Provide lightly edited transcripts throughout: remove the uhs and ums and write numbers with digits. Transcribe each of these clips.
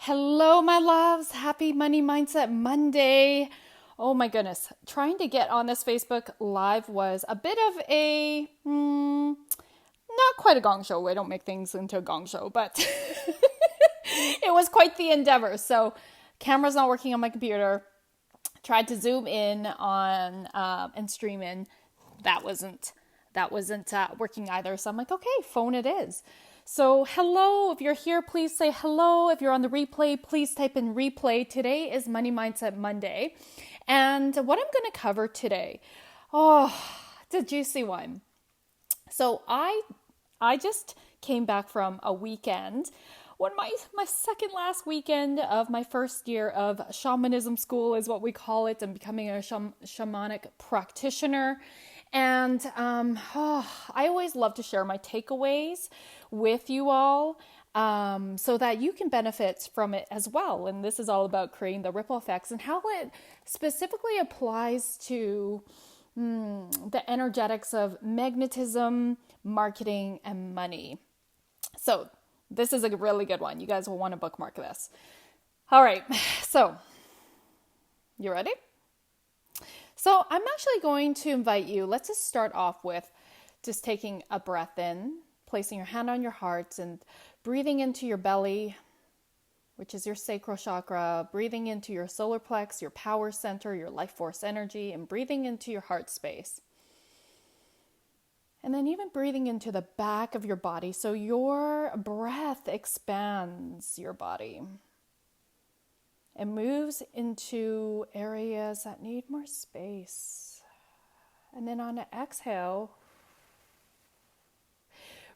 Hello, my loves. Happy Money Mindset Monday. Oh my goodness. Trying to get on this Facebook Live was a bit of a, not quite a gong show. I don't make things into a gong show, but it was quite the endeavor. So, camera's not working on my computer. Tried to zoom in on and stream in. That wasn't working either. So I'm like, okay, phone it is. So hello, if you're here, please say hello. If you're on the replay, please type in replay. Today is Money Mindset Monday. And what I'm going to cover today, it's a juicy one. So I just came back from a weekend, my second last weekend of my first year of shamanism school is what we call it, and becoming a shamanic practitioner. And I always love to share my takeaways with you all so that you can benefit from it as well. And this is all about creating the ripple effects and how it specifically applies to the energetics of magnetism, marketing, and money. So this is a really good one. You guys will want to bookmark this. All right. So you ready? So I'm actually going to invite you, let's just start off with just taking a breath in, placing your hand on your heart and breathing into your belly, which is your sacral chakra, breathing into your solar plex, your power center, your life force energy, and breathing into your heart space. And then even breathing into the back of your body so your breath expands your body. It moves into areas that need more space. And then on an exhale,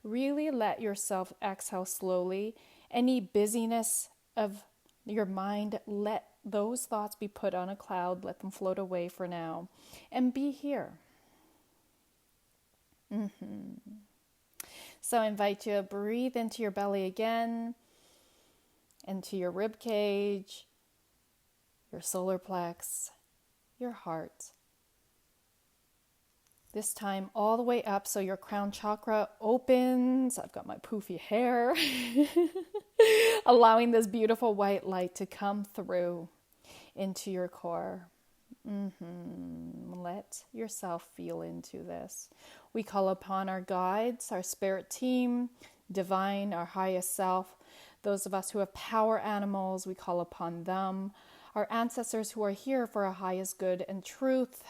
really let yourself exhale slowly. Any busyness of your mind, let those thoughts be put on a cloud. Let them float away for now. And be here. So I invite you to breathe into your belly again, into your rib cage, your solar plex, your heart. This time all the way up so your crown chakra opens. I've got my poofy hair. Allowing this beautiful white light to come through into your core. Let yourself feel into this. We call upon our guides, our spirit team, divine, our highest self. Those of us who have power animals, we call upon them. Our ancestors who are here for our highest good and truth.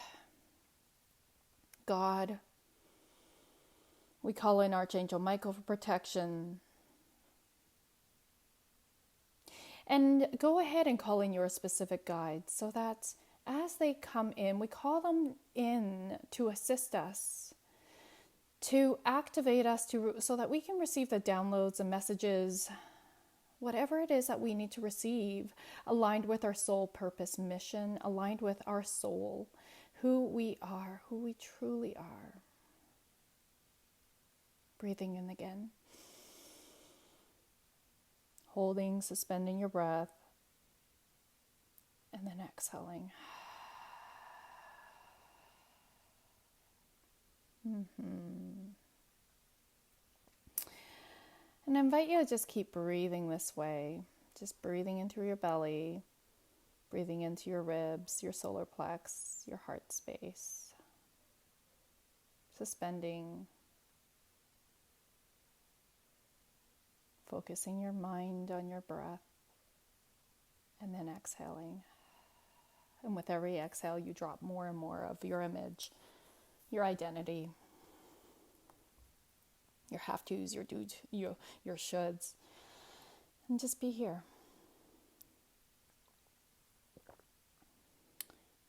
God. We call in Archangel Michael for protection. And go ahead and call in your specific guides so that as they come in, we call them in to assist us, to activate us, so that we can receive the downloads and messages, whatever it is that we need to receive, aligned with our soul purpose mission, aligned with our soul, who we are, who we truly are. Breathing in again. Holding, suspending your breath, and then exhaling. And I invite you to just keep breathing this way. Just breathing into your belly, breathing into your ribs, your solar plex, your heart space. Suspending. Focusing your mind on your breath. And then exhaling. And with every exhale, you drop more and more of your image, your identity, your have-tos, your do's, your shoulds. And just be here.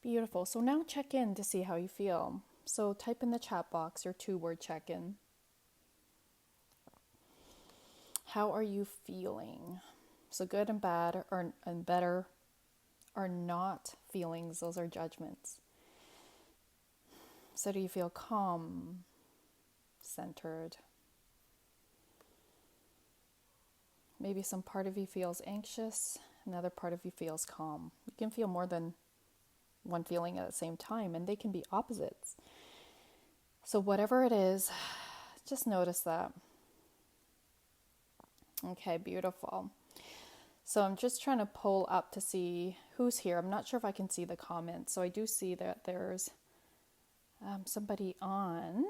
Beautiful. So now check in to see how you feel. So type in the chat box your 2-word check-in. How are you feeling? So good and bad and better are not feelings. Those are judgments. So do you feel calm, centered? Maybe some part of you feels anxious, another part of you feels calm. You can feel more than one feeling at the same time, and they can be opposites. So whatever it is, just notice that. Okay, beautiful. So I'm just trying to pull up to see who's here. I'm not sure if I can see the comments. So I do see that there's somebody on.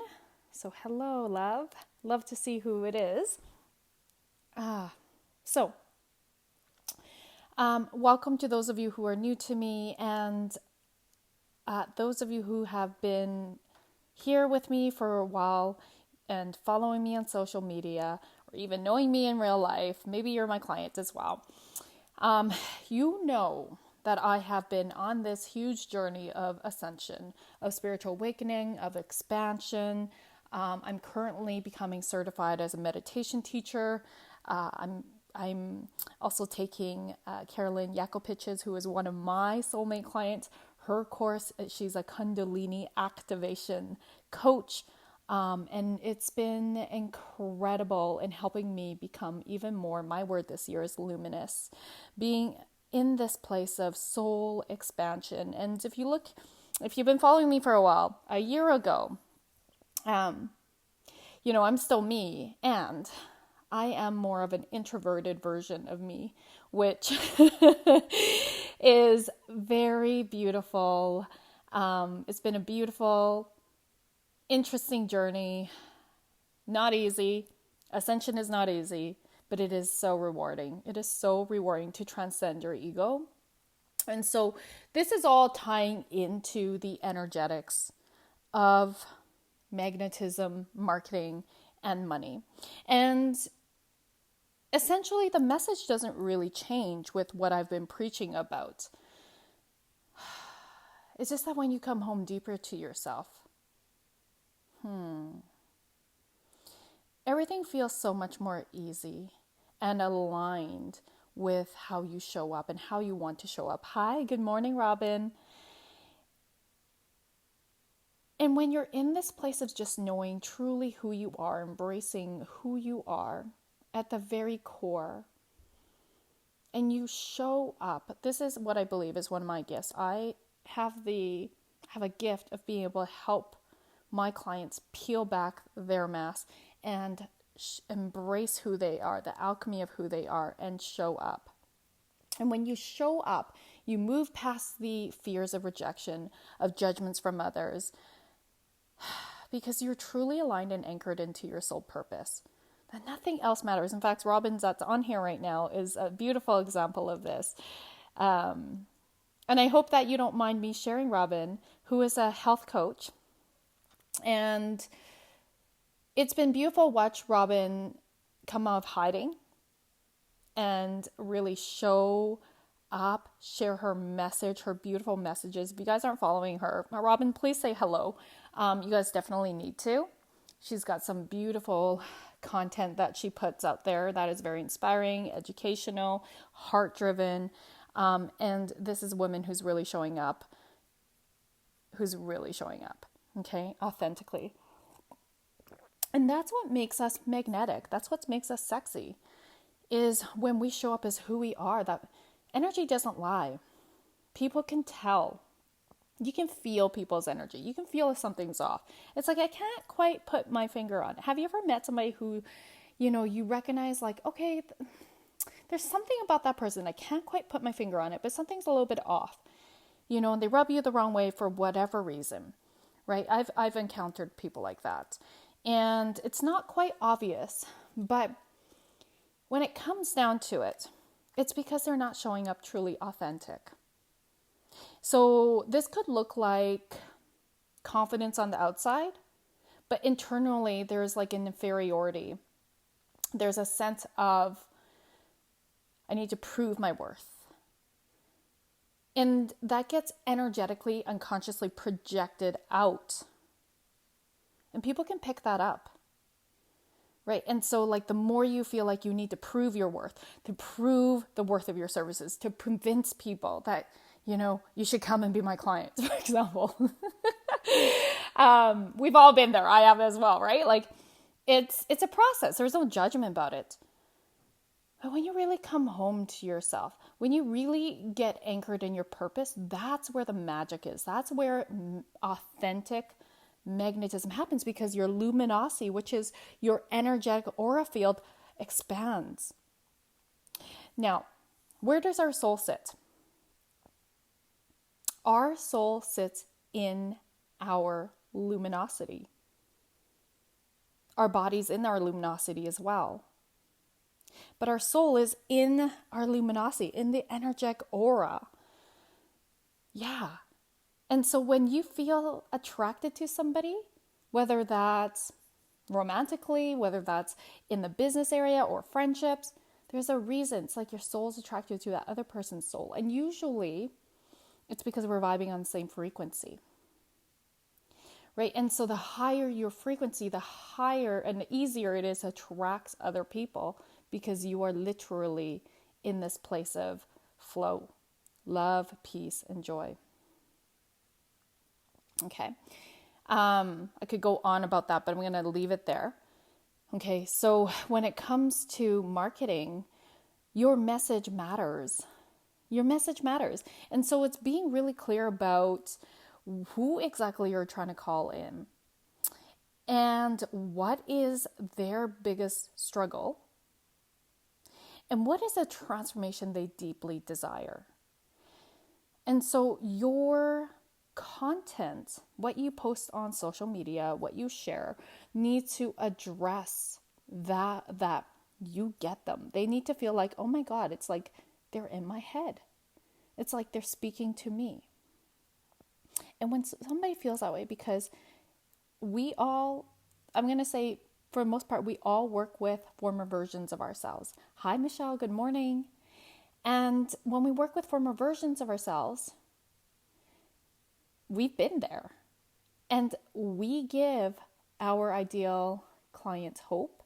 So hello, love. Love to see who it is. So welcome to those of you who are new to me, and those of you who have been here with me for a while and following me on social media, or even knowing me in real life. Maybe you're my client as well. You know that I have been on this huge journey of ascension, of spiritual awakening, of expansion. I'm currently becoming certified as a meditation teacher. I'm also taking Carolyn Yakopich's, who is one of my soulmate clients. Her course, she's a Kundalini activation coach. And it's been incredible in helping me become even more, my word this year is luminous, being in this place of soul expansion. And if you've been following me for a while, a year ago, I'm still me, and I am more of an introverted version of me, which is very beautiful. It's been a beautiful, interesting journey. Not easy. Ascension is not easy, but it is so rewarding. It is so rewarding to transcend your ego. And so this is all tying into the energetics of magnetism, marketing, and money. And essentially the message doesn't really change with what I've been preaching about. It's just that when you come home deeper to yourself, everything feels so much more easy and aligned with how you show up and how you want to show up. Hi, good morning, Robin. And when you're in this place of just knowing truly who you are, embracing who you are at the very core, and you show up, this is what I believe is one of my gifts. I have a gift of being able to help my clients peel back their mask and embrace who they are, the alchemy of who they are, and show up. And when you show up, you move past the fears of rejection, of judgments from others, because you're truly aligned and anchored into your soul purpose. That nothing else matters. In fact, Robin that's on here right now is a beautiful example of this. And I hope that you don't mind me sharing Robin, who is a health coach. And it's been beautiful to watch Robin come out of hiding and really show up, share her message, her beautiful messages. If you guys aren't following her, Robin, please say hello. You guys definitely need to. She's got some beautiful content that she puts out there that is very inspiring, educational, heart-driven. And this is a woman who's really showing up, okay, authentically. And that's what makes us magnetic. That's what makes us sexy, is when we show up as who we are. That energy doesn't lie. People can tell. You can feel people's energy. You can feel if something's off. It's like, I can't quite put my finger on it. Have you ever met somebody who, you recognize like, okay, there's something about that person. I can't quite put my finger on it, but something's a little bit off, and they rub you the wrong way for whatever reason, right? I've encountered people like that. And it's not quite obvious, but when it comes down to it, it's because they're not showing up truly authentic. So this could look like confidence on the outside, but internally there's like an inferiority. There's a sense of, I need to prove my worth. And that gets energetically, unconsciously projected out. And people can pick that up. Right? And so like the more you feel like you need to prove your worth, to prove the worth of your services, to convince people that, you should come and be my client, for example. We've all been there. I have as well, right? Like it's a process. There's no judgment about it. But when you really come home to yourself, when you really get anchored in your purpose, that's where the magic is. That's where authentic magnetism happens, because your luminosity, which is your energetic aura field, expands. Now, Where does our soul sit? Our soul sits in our luminosity. Our body's in our luminosity as well. But our soul is in our luminosity, in the energetic aura. Yeah. And so when you feel attracted to somebody, whether that's romantically, whether that's in the business area or friendships, there's a reason. It's like your soul's attracted to that other person's soul. And usually it's because we're vibing on the same frequency. Right? And so the higher your frequency, the higher and the easier it is to attract other people, because you are literally in this place of flow, love, peace, and joy. Okay. I could go on about that, but I'm going to leave it there. Okay. So when it comes to marketing, your message matters. Your message matters. And so it's being really clear about who exactly you're trying to call in and what is their biggest struggle and what is a transformation they deeply desire. And so your content, what you post on social media, what you share, needs to address that you get them. They need to feel like, oh my God, it's like they're in my head. It's like they're speaking to me. And when somebody feels that way, because I'm going to say for the most part, we all work with former versions of ourselves. Hi, Michelle. Good morning. And when we work with former versions of ourselves, we've been there. And we give our ideal clients hope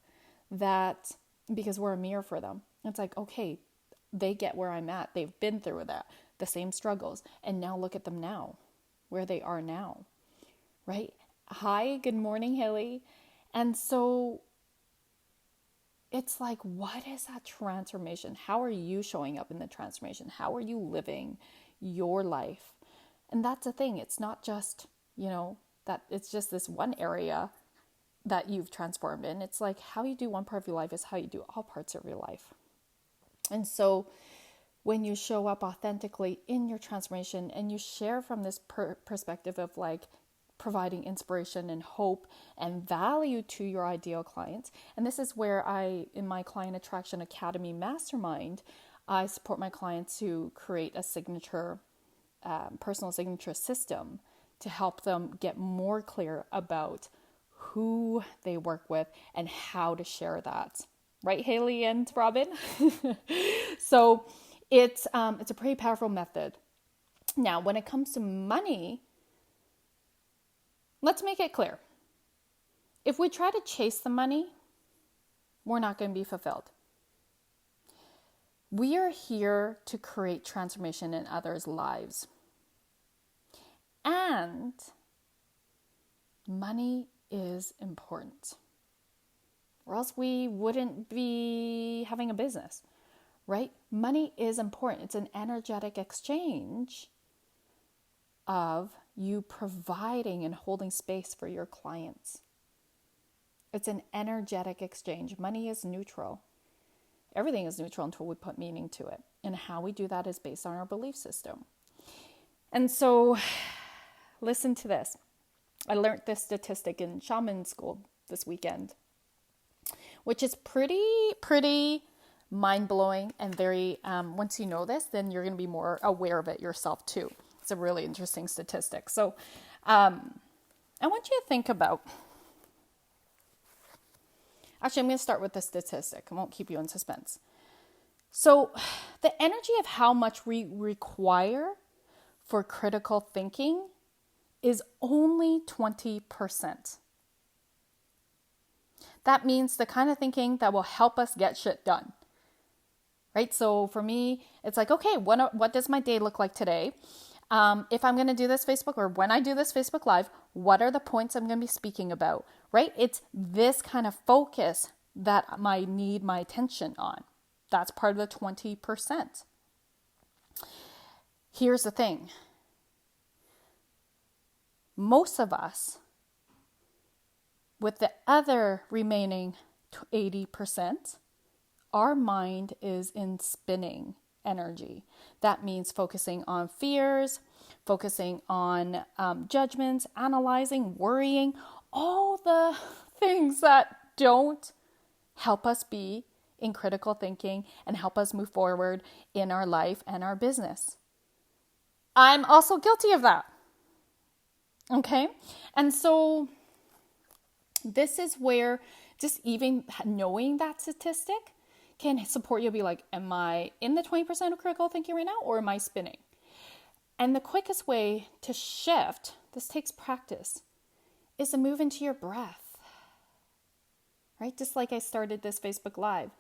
that, because we're a mirror for them, it's like, okay, they get where I'm at. They've been through that, the same struggles. And now look at them now, where they are now, right? Hi, good morning, Haley. And so it's like, what is that transformation? How are you showing up in the transformation? How are you living your life? And that's the thing. It's not just, that it's just this one area that you've transformed in. It's like how you do one part of your life is how you do all parts of your life. And so when you show up authentically in your transformation and you share from this perspective of like providing inspiration and hope and value to your ideal clients. And this is where in my Client Attraction Academy Mastermind, I support my clients to create a personal signature system to help them get more clear about who they work with and how to share that. Right, Haley and Robin? So it's a pretty powerful method. Now, when it comes to money, let's make it clear. If we try to chase the money, we're not going to be fulfilled. We are here to create transformation in others' lives. And money is important, or else we wouldn't be having a business, right? Money is important. It's an energetic exchange of you providing and holding space for your clients. It's an energetic exchange. Money is neutral. Everything is neutral until we put meaning to it. And how we do that is based on our belief system. And so, listen to this. I learned this statistic in shaman school this weekend, which is pretty mind-blowing and very, once you know this, then you're going to be more aware of it yourself too. It's a really interesting statistic. So I want you to think about, actually I'm going to start with the statistic. I won't keep you in suspense. So the energy of how much we require for critical thinking is only 20%. That means the kind of thinking that will help us get shit done. Right? So for me, it's like, okay, what does my day look like today? If I'm going to do this Facebook, or when I do this Facebook Live, what are the points I'm going to be speaking about? Right? It's this kind of focus that I need my attention on. That's part of the 20%. Here's the thing. Most of us, with the other remaining 80%, our mind is in spinning energy. That means focusing on fears, focusing on judgments, analyzing, worrying, all the things that don't help us be in critical thinking and help us move forward in our life and our business. I'm also guilty of that. Okay? And so this is where just even knowing that statistic can support you be like, am I in the 20% of critical thinking right now, or am I spinning? And the quickest way to shift, this takes practice, is to move into your breath. Right? Just like I started this Facebook Live.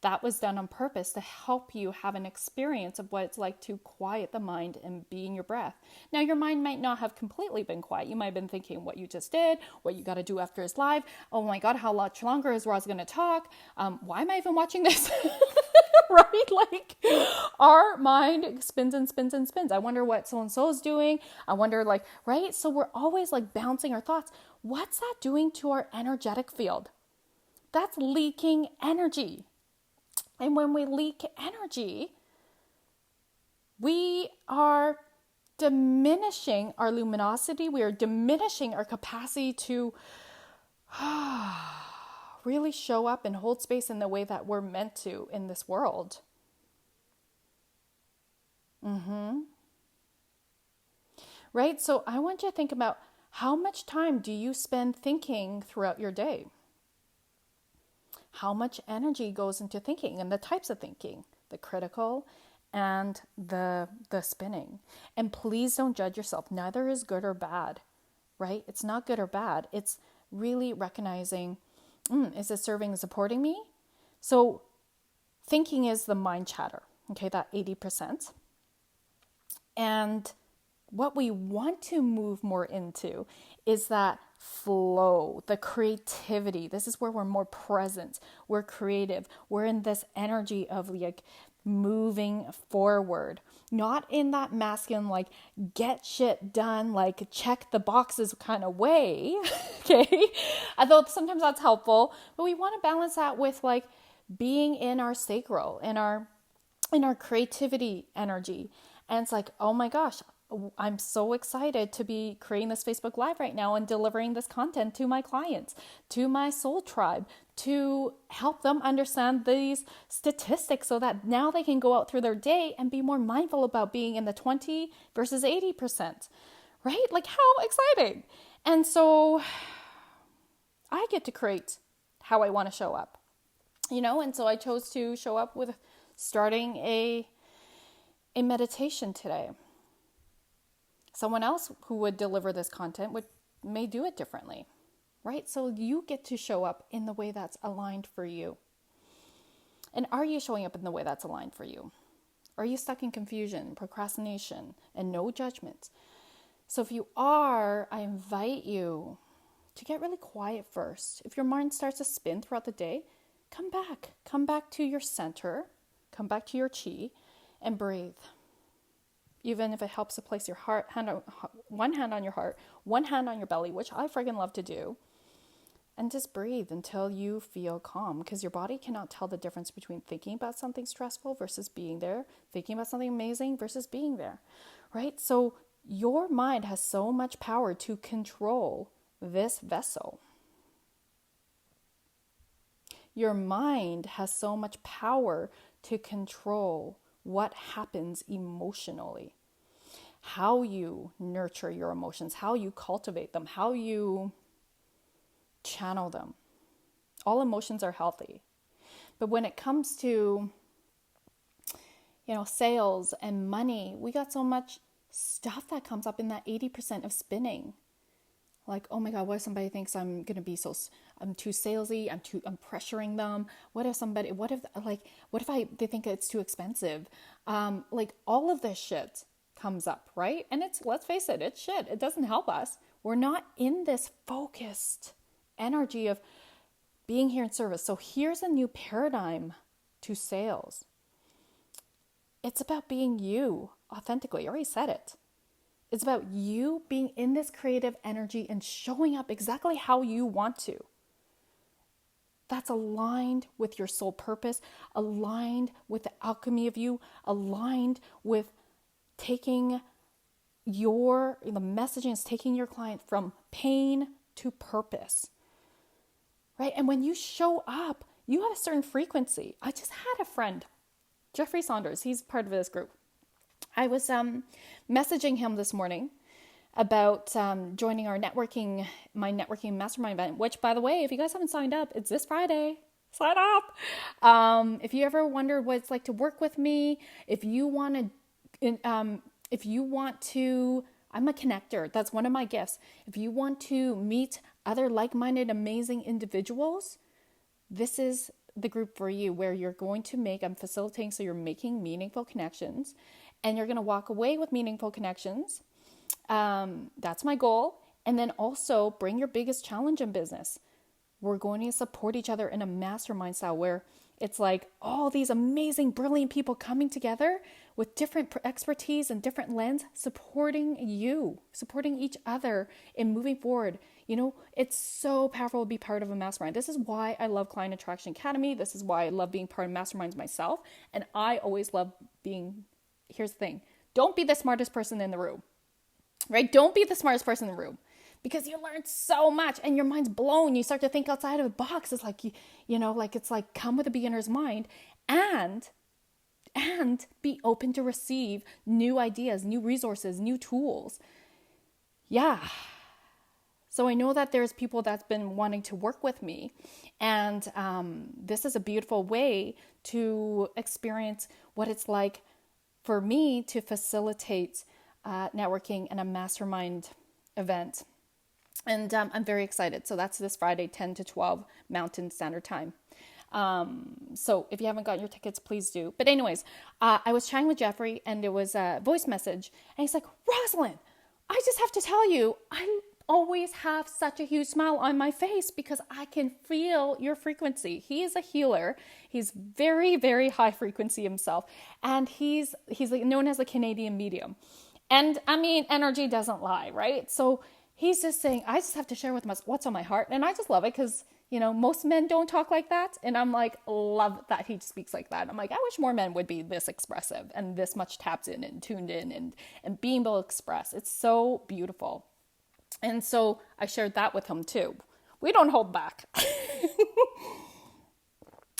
That was done on purpose to help you have an experience of what it's like to quiet the mind and be in your breath. Now, your mind might not have completely been quiet. You might have been thinking what you just did, what you got to do after his live. Oh my God, how much longer is Roz going to talk? Why am I even watching this? Right? Like our mind spins and spins and spins. I wonder what so-and-so is doing. I wonder right? So we're always bouncing our thoughts. What's that doing to our energetic field? That's leaking energy. And when we leak energy, we are diminishing our luminosity. We are diminishing our capacity to really show up and hold space in the way that we're meant to in this world. Right? So I want you to think about, how much time do you spend thinking throughout your day? How much energy goes into thinking and the types of thinking, the critical and the spinning. And please don't judge yourself. Neither is good or bad, right? It's not good or bad. It's really recognizing, is it serving and supporting me? So thinking is the mind chatter, okay, that 80%. And what we want to move more into is that flow, the creativity. This is where we're more present. We're creative. We're in this energy of moving forward, not in that masculine, get shit done, check the boxes kind of way. Okay. Although sometimes that's helpful, but we want to balance that with being in our sacral, in our creativity energy. And it's oh my gosh, I'm so excited to be creating this Facebook Live right now and delivering this content to my clients, to my soul tribe, to help them understand these statistics so that now they can go out through their day and be more mindful about being in the 20 versus 80%, right? How exciting. And so I get to create how I want to show up, and so I chose to show up with starting a meditation today. Someone else who would deliver this content may do it differently, right? So you get to show up in the way that's aligned for you. And are you showing up in the way that's aligned for you? Are you stuck in confusion, procrastination, and no judgment? So if you are, I invite you to get really quiet first. If your mind starts to spin throughout the day, come back to your center, come back to your chi, and breathe. Even if it helps to place your one hand on your heart, one hand on your belly, which I friggin' love to do. And just breathe until you feel calm, because your body cannot tell the difference between thinking about something stressful versus being there, thinking about something amazing versus being there, right? So your mind has so much power to control this vessel. Your mind has so much power to control what happens emotionally, how you nurture your emotions, how you cultivate them, how you channel them. All emotions are healthy. But when it comes to, sales and money, we got so much stuff that comes up in that 80% of spinning. Oh my God, what if somebody thinks I'm going to be I'm too salesy, I'm pressuring them. What if they think it's too expensive? All of this shit comes up, right? And let's face it, it's shit. It doesn't help us. We're not in this focused energy of being here in service. So here's a new paradigm to sales. It's about being you authentically. I already said it. It's about you being in this creative energy and showing up exactly how you want to. that's aligned with your soul purpose, aligned with the alchemy of you, aligned with taking the messaging is taking your client from pain to purpose, right? And when you show up, you have a certain frequency. I just had a friend, Jeffrey Saunders, he's part of this group. I was messaging him this morning about joining my networking mastermind event, which, by the way, if you guys haven't signed up, it's this Friday. Sign up. If you ever wondered what it's like to work with me, if you want to, I'm a connector. That's one of my gifts. If you want to meet other like-minded, amazing individuals, this is the group for you, where you're going to I'm facilitating, so you're making meaningful connections, and you're going to walk away with meaningful connections. That's my goal. And then also bring your biggest challenge in business. We're going to support each other in a mastermind style where it's like all these amazing, brilliant people coming together with different expertise and different lens, supporting each other in moving forward. You know, it's so powerful to be part of a mastermind. This is why I love Client Attraction Academy. This is why I love being part of masterminds myself. And I always love here's the thing, don't be the smartest person in the room, right? Don't be the smartest person in the room, because you learn so much and your mind's blown. You start to think outside of the box. It's like, it's like come with a beginner's mind and be open to receive new ideas, new resources, new tools. Yeah. So I know that there's people that's been wanting to work with me, and this is a beautiful way to experience what it's like for me to facilitate networking and a mastermind event. And I'm very excited. So that's this Friday, 10 to 12 Mountain Standard Time. So if you haven't gotten your tickets, please do. But anyways, I was chatting with Jeffrey, and there was a voice message, and he's like, Rosalind, I just have to tell you, I always have such a huge smile on my face because I can feel your frequency. He is a healer. He's very, very high frequency himself. And he's like known as a Canadian medium. And I mean, energy doesn't lie, right? So he's just saying, I just have to share with him what's on my heart. And I just love it because, most men don't talk like that. And I'm like, love that he speaks like that. I'm like, I wish more men would be this expressive and this much tapped in and tuned in and being able to express. It's so beautiful. And so I shared that with him too. We don't hold back.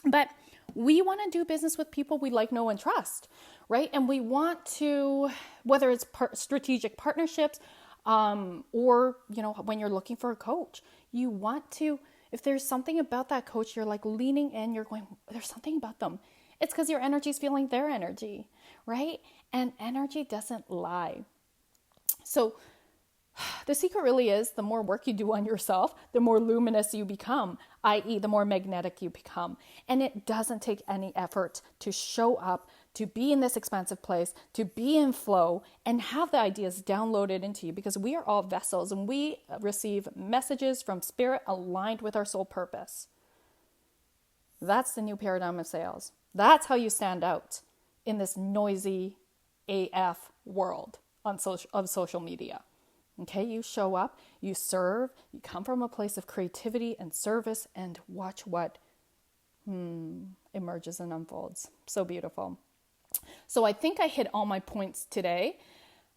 But we want to do business with people we like, know, and trust, right? And we want to, whether it's strategic partnerships, or, when you're looking for a coach, you want to, if there's something about that coach, you're like leaning in, you're going, there's something about them. It's because your energy is feeling their energy, right? And energy doesn't lie. So the secret really is the more work you do on yourself, the more luminous you become, i.e. the more magnetic you become. And it doesn't take any effort to show up, to be in this expansive place, to be in flow and have the ideas downloaded into you, because we are all vessels and we receive messages from spirit aligned with our soul purpose. That's the new paradigm of sales. That's how you stand out in this noisy AF world of social media. Okay, you show up, you serve, you come from a place of creativity and service, and watch what emerges and unfolds. So beautiful. So I think I hit all my points today.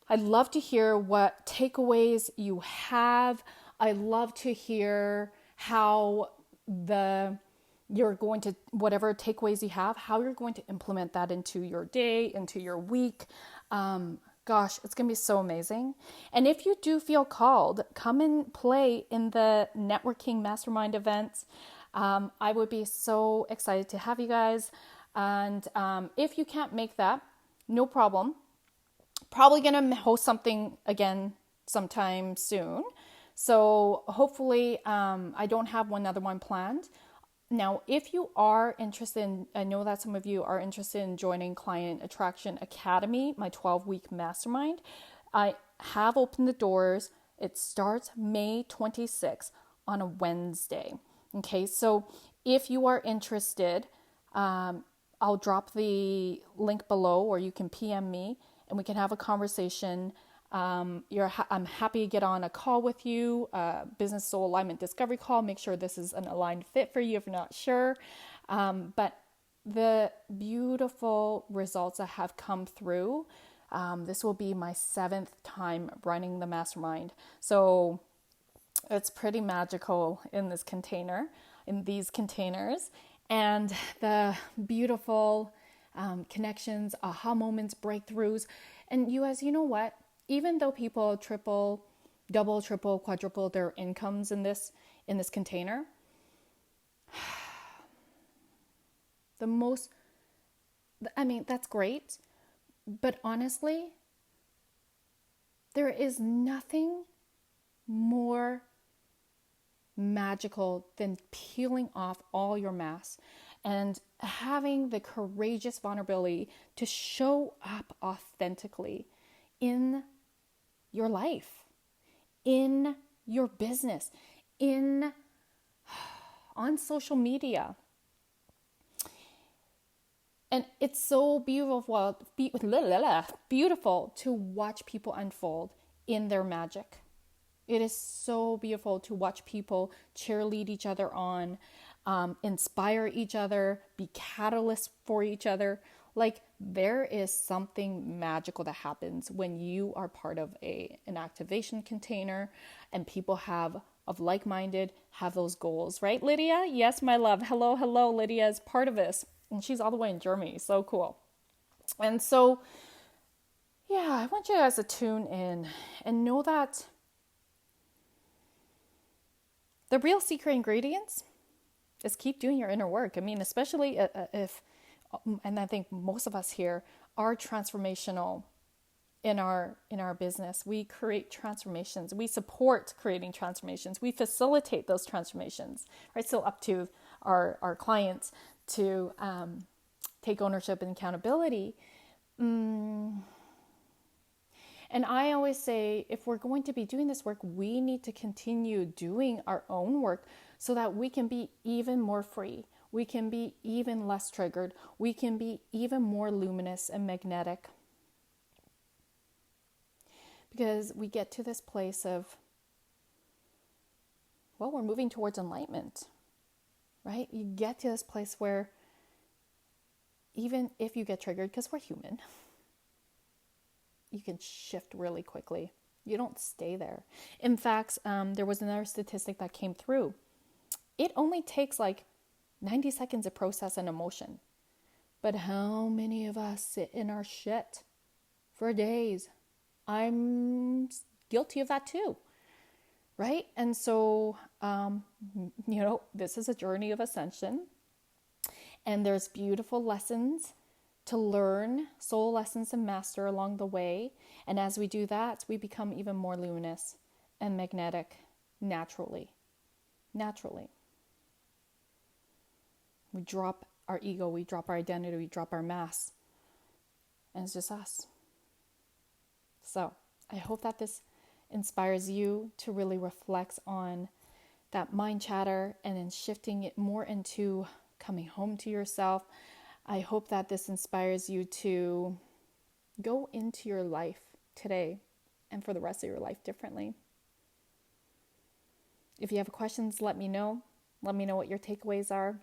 I'd love to hear what takeaways you have. I love to hear how you're going to, whatever takeaways you have, how you're going to implement that into your day, into your week. Gosh, it's going to be so amazing. And if you do feel called, come and play in the networking mastermind events. I would be so excited to have you guys. And if you can't make that, no problem. Probably going to host something again sometime soon. So hopefully I don't have another one planned. Now, if you are interested I know that some of you are interested in joining Client Attraction Academy, my 12-week mastermind. I have opened the doors. It starts May 26th on a Wednesday. Okay, so if you are interested, I'll drop the link below, or you can PM me and we can have a conversation I'm happy to get on a call with you, business soul alignment discovery call. Make sure this is an aligned fit for you if you're not sure. But the beautiful results that have come through, this will be my 7th time running the mastermind. So it's pretty magical in this container, in these containers. And the beautiful connections, aha moments, breakthroughs. And you guys, you know what? Even though people double, triple, quadruple their incomes in this container, that's great. But honestly, there is nothing more magical than peeling off all your masks and having the courageous vulnerability to show up authentically in your life, in your business, on social media. And it's so beautiful to watch people unfold in their magic. It is so beautiful to watch people cheerlead each other on, inspire each other, be catalysts for each other. Like, there is something magical that happens when you are part of an activation container and people of like-minded have those goals, right, Lydia? Yes, my love. Hello. Lydia is part of this. And she's all the way in Germany. So cool. And so, yeah, I want you guys to tune in and know that the real secret ingredients is keep doing your inner work. I mean, especially if, and I think most of us here are transformational in our business. We create transformations. We support creating transformations. We facilitate those transformations, right? So up to our clients to take ownership and accountability. And I always say, if we're going to be doing this work, we need to continue doing our own work so that we can be even more free. We can be even less triggered. We can be even more luminous and magnetic. Because we get to this place of, well, we're moving towards enlightenment, right? You get to this place where even if you get triggered, because we're human, you can shift really quickly. You don't stay there. In fact, there was another statistic that came through. It only takes like 90 seconds to process an emotion. But how many of us sit in our shit for days? I'm guilty of that too, right? And so, this is a journey of ascension. And there's beautiful lessons to learn, soul lessons to master along the way. And as we do that, we become even more luminous and magnetic naturally. We drop our ego, we drop our identity, we drop our mask. And it's just us. So I hope that this inspires you to really reflect on that mind chatter and then shifting it more into coming home to yourself. I hope that this inspires you to go into your life today and for the rest of your life differently. If you have questions, let me know. Let me know what your takeaways are.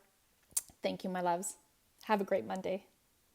Thank you, my loves. Have a great Monday.